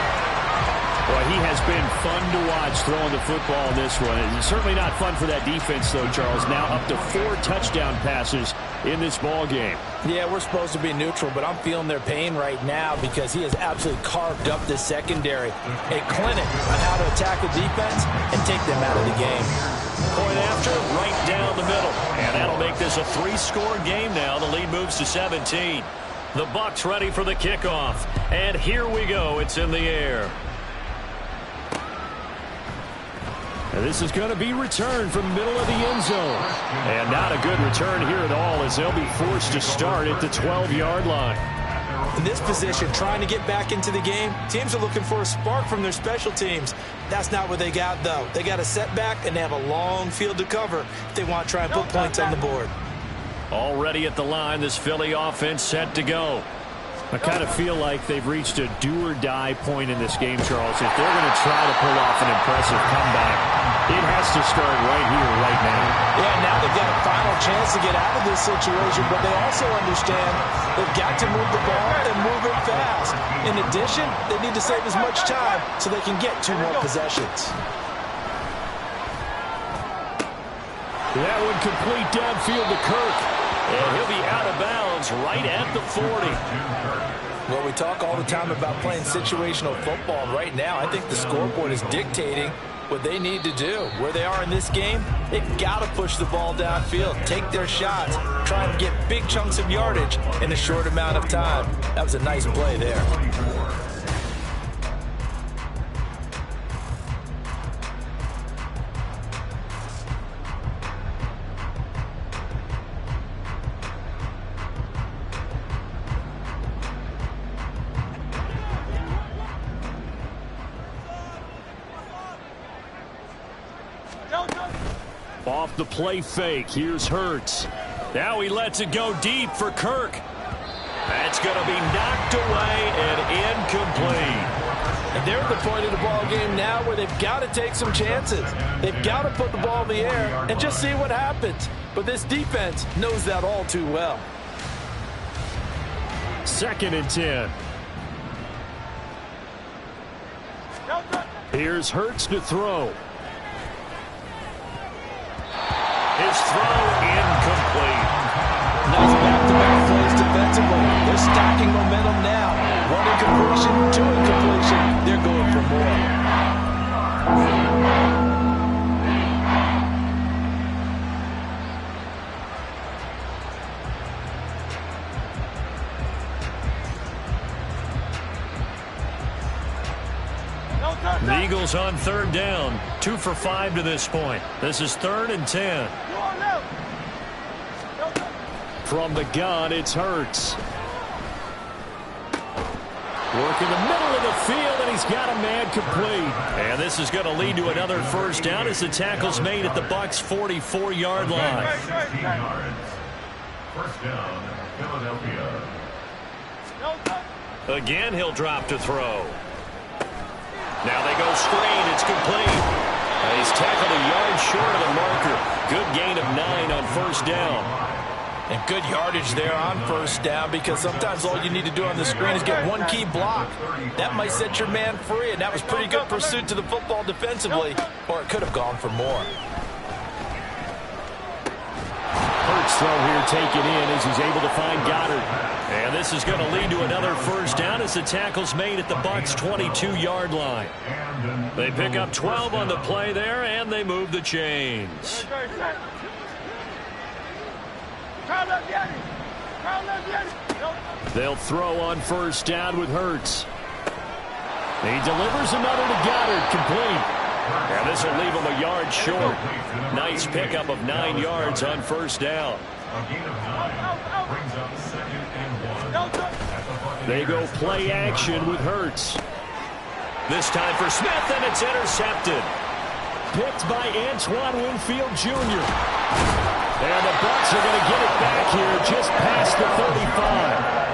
Boy, he has been fun to watch throwing the football in this one. It's certainly not fun for that defense, though, Charles. Now up to 4 touchdown passes in this ball game. Yeah, we're supposed to be neutral, but I'm feeling their pain right now because he has absolutely carved up this secondary. A clinic on how to attack the defense and take them out of the game. Point after, right down the middle. And that'll make this a 3-score game now. The lead moves to 17. The Bucs ready for the kickoff. And here we go. It's in the air. And this is going to be returned from the middle of the end zone. And not a good return here at all as they'll be forced to start at the 12-yard line. In this position, trying to get back into the game, teams are looking for a spark from their special teams. That's not what they got, though. They got a setback, and they have a long field to cover if they want to try and put points on the board. Already at the line, this Philly offense set to go. I kind of feel like they've reached a do-or-die point in this game, Charles. If they're going to try to pull off an impressive comeback, it has to start right here, right now. Yeah, now they've got a final chance to get out of this situation, but they also understand they've got to move the ball and move it fast. In addition, they need to save as much time so they can get 2 more possessions. That one complete downfield to Kirk. And he'll be out of bounds right at the 40. Well, we talk all the time about playing situational football. Right now, I think the scoreboard is dictating what they need to do. Where they are in this game, they've got to push the ball downfield, take their shots, try and get big chunks of yardage in a short amount of time. That was a nice play there. Off the play fake, here's Hurts. Now he lets it go deep for Kirk. That's going to be knocked away and incomplete. And they're at the point of the ball game now where they've got to take some chances. They've got to put the ball in the air and just see what happens. But this defense knows that all too well. 2nd and 10. Here's Hurts to throw. His throw incomplete. Nice back-to-back plays defensively. They're stacking momentum now. 1 incompletion, 2 incompletion. They're going for more. The Eagles on 3rd down. 2 for 5 to this point. This is 3rd and 10. From the gun, it's Hurts. Working the middle of the field, and he's got a man complete. And this is going to lead to another 1st down as the tackle's made at the Bucs' 44-yard line. 16 yards. 1st down, Philadelphia. Again, he'll drop to throw. Now they go screen. It's complete. He's tackled a yard short of the marker. Good gain of 9 on 1st down. And good yardage there on 1st down because sometimes all you need to do on the screen is get 1 key block. That might set your man free, and that was pretty good pursuit to the football defensively, or it could have gone for more. Hurts throw here taken in as he's able to find Goddard. And this is going to lead to another 1st down as the tackle's made at the Bucs' 22-yard line. They pick up 12 on the play there, and they move the chains. They'll throw on 1st down with Hurts. He delivers another to Goddard, complete. And this will leave him a yard short. Nice pickup of 9 yards on 1st down. A gain of 9 brings up 2nd and 1. They go play action with Hurts. This time for Smith, and it's intercepted. Picked by Antoine Winfield Jr. And the Bucs are going to get it back here just past the 35.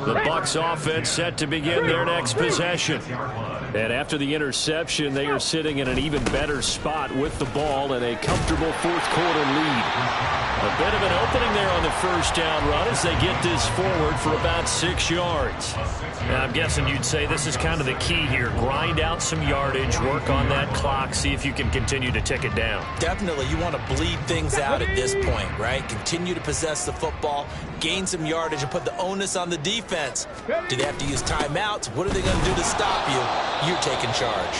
The Bucs offense set to begin their next possession. And after the interception, they are sitting in an even better spot with the ball and a comfortable fourth-quarter lead. A bit of an opening there on the first down run as they get this forward for about 6 yards. Now, I'm guessing you'd say this is kind of the key here. Grind out some yardage, work on that clock, see if you can continue to tick it down. Definitely, you want to bleed things out at this point, right? Continue to possess the football, gain some yardage, and put the onus on the defense. Do they have to use timeouts? What are they going to do to stop you? You're taking charge.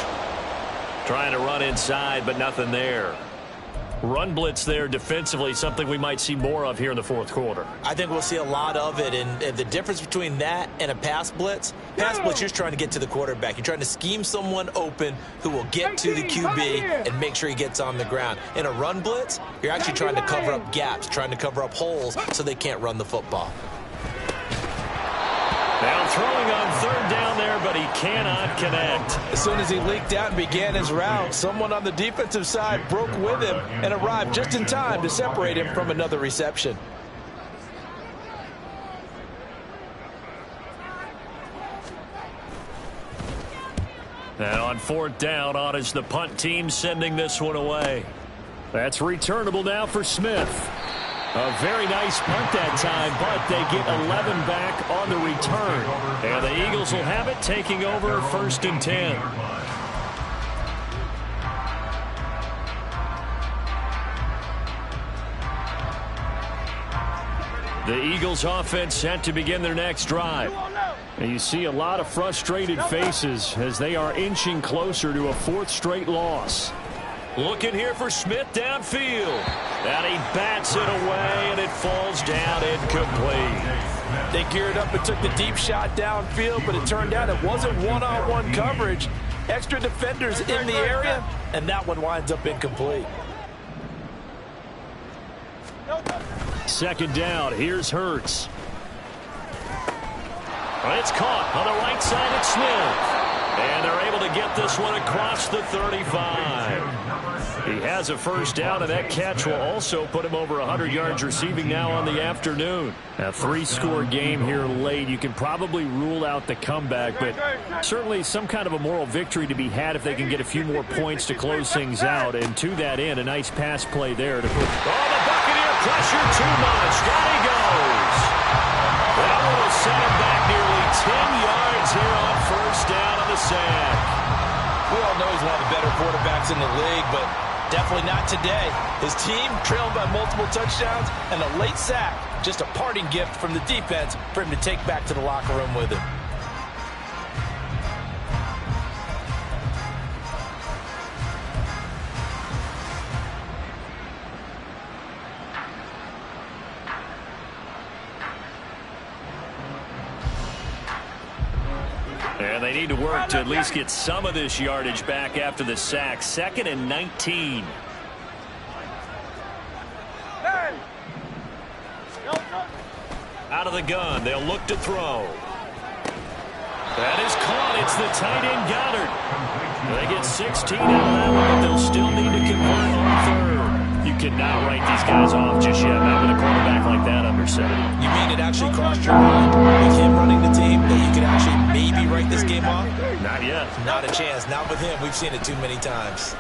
Trying to run inside, but nothing there. Run blitz there defensively, something we might see more of here in the fourth quarter. I think we'll see a lot of it, and the difference between that and a pass blitz, you're just trying to get to the quarterback. You're trying to scheme someone open who will get to the QB and make sure he gets on the ground. In a run blitz, you're actually trying to cover up gaps, trying to cover up holes so they can't run the football. Now throwing on third down there, but he cannot connect. As soon as he leaked out and began his route, someone on the defensive side broke with him and arrived just in time to separate him from another reception. And on fourth down, on is the punt team sending this one away. That's returnable now for Smith. A very nice punt that time, but they get 11 back on the return. And the Eagles will have it, taking over first and 10. The Eagles offense set to begin their next drive. And you see a lot of frustrated faces as they are inching closer to a fourth straight loss. Looking here for Smith downfield. And he bats it away, and it falls down incomplete. They geared up and took the deep shot downfield, but it turned out it wasn't one-on-one coverage. Extra defenders in the area, and that one winds up incomplete. Second down, here's Hurts. It's caught on the right side of Smith. And they're able to get this one across the 35. He has a first down, and that catch will also put him over 100 yards receiving now on the afternoon. A three-score game here late. You can probably rule out the comeback, but certainly some kind of a moral victory to be had if they can get a few more points to close things out. And to that end, a nice pass play there to put... Oh, the Buccaneer pressure too much. Down he goes. That one will set him back nearly 10 yards here on first down on the sack. We all know he's one of the better quarterbacks in the league, but definitely not today. His team trailed by multiple touchdowns and a late sack. Just a parting gift from the defense for him to take back to the locker room with him. And they need to work to at least get some of this yardage back after the sack. 2nd and 19. Out of the gun. They'll look to throw. That is caught. It's the tight end Goddard. They get 16 out of that one, but they'll still need to convert on third. You cannot write these guys off just yet. Not with a quarterback like that under center. You mean it actually crossed your mind with him running the team that you could actually maybe write this game off? Not yet. Not a chance. Not with him. We've seen it too many times.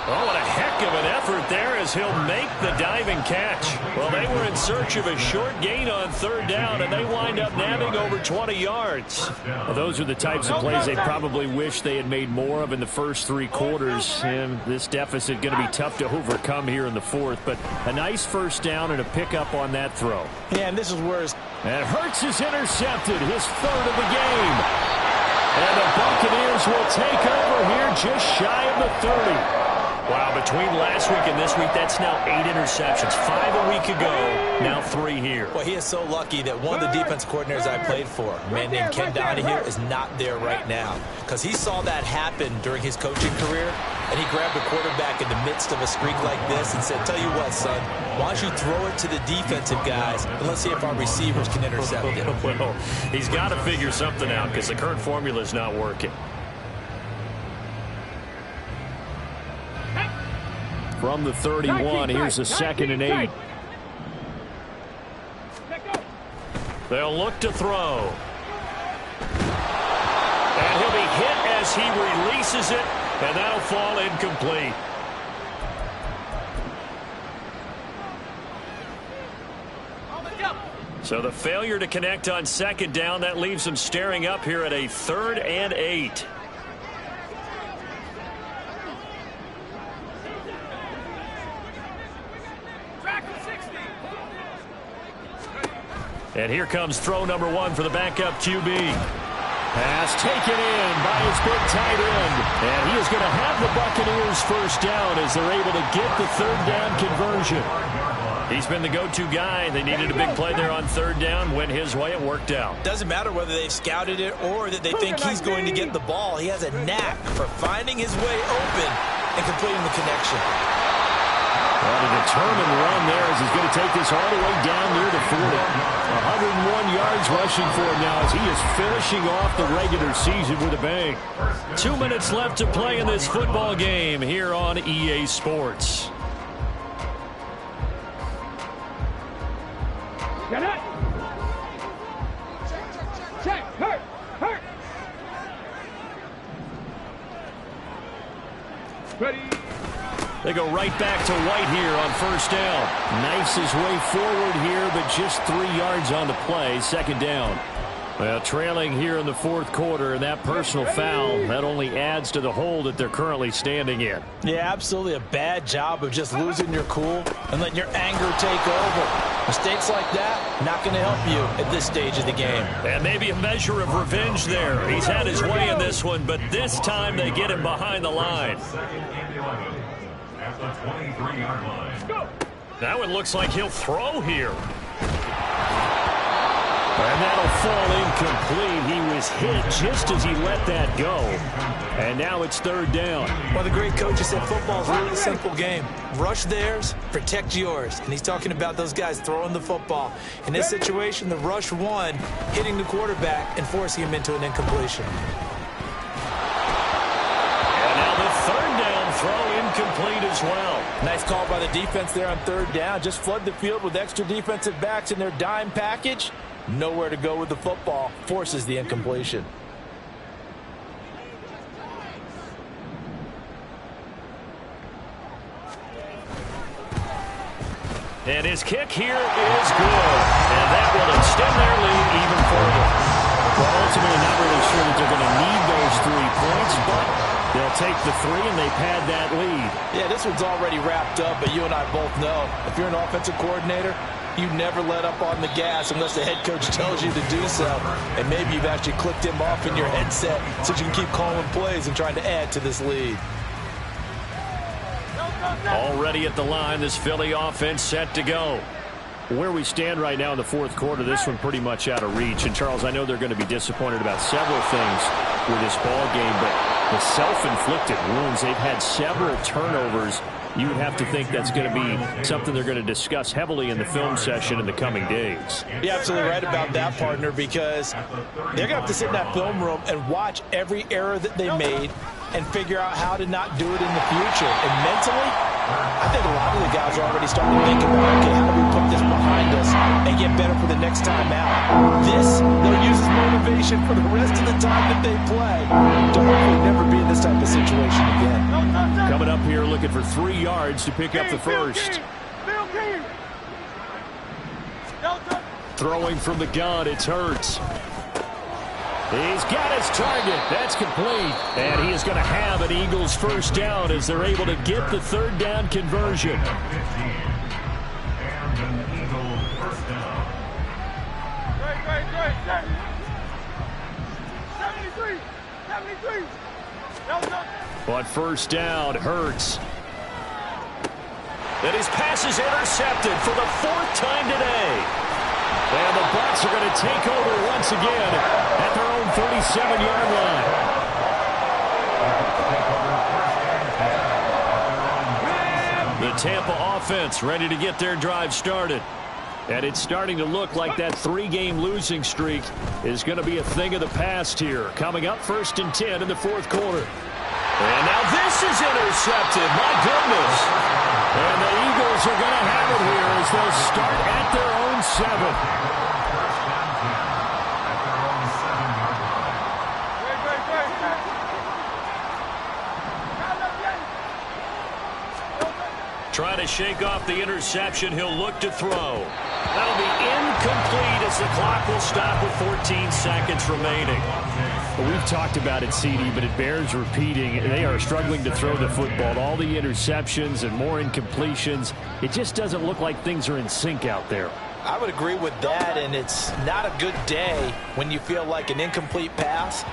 Oh, what a heck of an effort there as he'll make the diving catch. Well, they were in search of a short gain on third down, and they wind up nabbing over 20 yards. Well, those are the types of plays they probably wish they had made more of in the first 3 quarters. And this deficit going to be tough to overcome here in the fourth. But a nice first down and a pickup on that throw. Yeah, and this is where And Hurts is intercepted, his third of the game. And the Buccaneers will take over here just shy of the 30. Wow, between last week and this week, that's now 8 interceptions. 5 a week ago, now 3 here. Well, he is so lucky that one of the defense coordinators I played for, a man named Ken Donahue, is not there right now. Because he saw that happen during his coaching career, and he grabbed a quarterback in the midst of a streak like this and said, tell you what, son, why don't you throw it to the defensive guys, and let's see if our receivers can intercept it. Well, he's got to figure something out because the current formula is not working. From the 31, here's a 2nd and 8. They'll look to throw. And he'll be hit as he releases it, and that'll fall incomplete. So the failure to connect on second down, that leaves them staring up here at a 3rd and 8. And here comes throw number 1 for the backup QB. Pass taken in by his big tight end. And he is going to have the Buccaneers first down as they're able to get the 3rd down conversion. He's been the go-to guy. They needed a big play there on 3rd down. Went his way. It worked out. Doesn't matter whether they've scouted it or that they think he's going to get the ball. He has a knack for finding his way open and completing the connection. Well, a determined run there as he's going to take this all the way down near the 40. 101 yards rushing for him now as he is finishing off the regular season with a bang. 2 minutes left to play in this football game here on EA Sports. Get it. Check. Hurt. Ready. They go right back to White here on first down. Knifes his way forward here, but just 3 yards on the play. 2nd down. Well, trailing here in the 4th quarter, and that personal foul, that only adds to the hole that they're currently standing in. Yeah, absolutely a bad job of just losing your cool and letting your anger take over. Mistakes like that, not going to help you at this stage of the game. And maybe a measure of revenge there. He's had his way in this one, but this time they get him behind the line. At the 23-yard line. Go. Now it looks like he'll throw here. And that'll fall incomplete. He was hit just as he let that go. And now it's 3rd down. Well, the great coaches said football's a really simple game. Rush theirs, protect yours. And he's talking about those guys throwing the football. In this situation, the rush one, hitting the quarterback and forcing him into an incompletion. And now the 3rd down throw incomplete as well. Nice call by the defense there on 3rd down. Just flood the field with extra defensive backs in their dime package. Nowhere to go with the football. Forces the incompletion. And his kick here is good. And that will extend their lead even further. Well, ultimately not really sure that they're going to need those 3 points, but they'll take the 3 and they pad that lead. Yeah, this one's already wrapped up, but you and I both know if you're an offensive coordinator, you never let up on the gas unless the head coach tells you to do so. And maybe you've actually clicked him off in your headset so you can keep calling plays and trying to add to this lead. Already at the line, this Philly offense set to go. Where we stand right now in the 4th quarter, this one pretty much out of reach. And, Charles, I know they're going to be disappointed about several things with this ball game, but the self-inflicted wounds, they've had several turnovers. You would have to think that's going to be something they're going to discuss heavily in the film session in the coming days. You're absolutely right about that, partner, because they're going to have to sit in that film room and watch every error that they made and figure out how to not do it in the future. And mentally, I think a lot of the guys are already starting to think about, okay, how do we put this behind us and get better for the next time out? This, they'll use as motivation for the rest of the time that they play to hopefully never be in this type of situation again. Coming up here looking for 3 yards to pick up the first. Throwing from the gun, it's Hurts. He's got his target. That's complete. And he is going to have an Eagles first down as they're able to get the 3rd down conversion. And an Eagle first down. Great. 73. On first down, Hurts. And his pass is intercepted for the 4th time today. And the Bucs are going to take over once again at their own 37-yard line. The Tampa offense ready to get their drive started. And it's starting to look like that 3-game losing streak is going to be a thing of the past here. Coming up 1st and 10 in the 4th quarter. And now this is intercepted. My goodness. And the Eagles are going to have it here as they'll start at their own 7. Trying to shake off the interception. He'll look to throw. That'll be incomplete as the clock will stop with 14 seconds remaining. Well, we've talked about it, CD, but it bears repeating. They are struggling to throw the football. All the interceptions and more incompletions. It just doesn't look like things are in sync out there. I would agree with that, and it's not a good day when you feel like an incomplete pass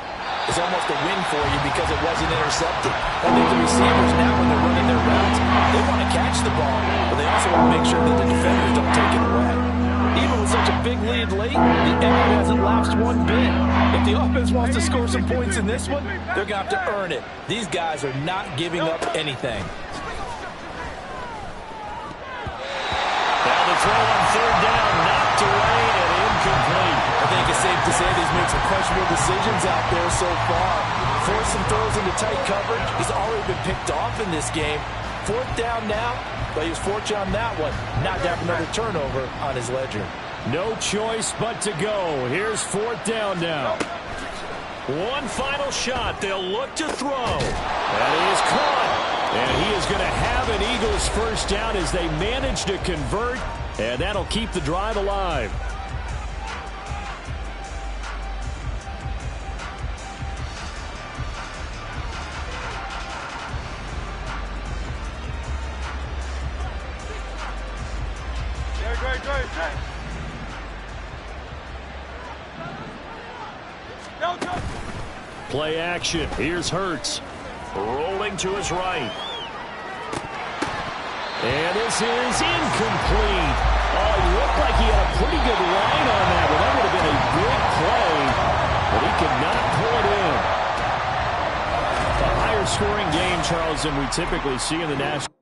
is almost a win for you because it wasn't intercepted. I think the receivers now, when they're running their routes, they want to catch the ball, but they also want to make sure that the defenders don't take it away. Even with such a big lead late, the effort hasn't lapsed one bit. If the offense wants to score some points in this one, they're going to have to earn it. These guys are not giving up anything. Now the throw on third down, knocked away and incomplete. I think it's safe to say that he's made some questionable decisions out there so far. Forced some throws into tight coverage. He's already been picked off in this game. Fourth down now, but he was fortunate on that one. Not to have another turnover on his ledger. No choice but to go. Here's fourth down now. One final shot. They'll look to throw. And he is caught. And he is going to have an Eagles first down as they manage to convert. And that'll keep the drive alive. Play action. Here's Hurts. Rolling to his right. And this is incomplete. Oh, he looked like he had a pretty good line on that one. That would have been a big play, but he could not pull it in. A higher scoring game, Charles, than we typically see in the national.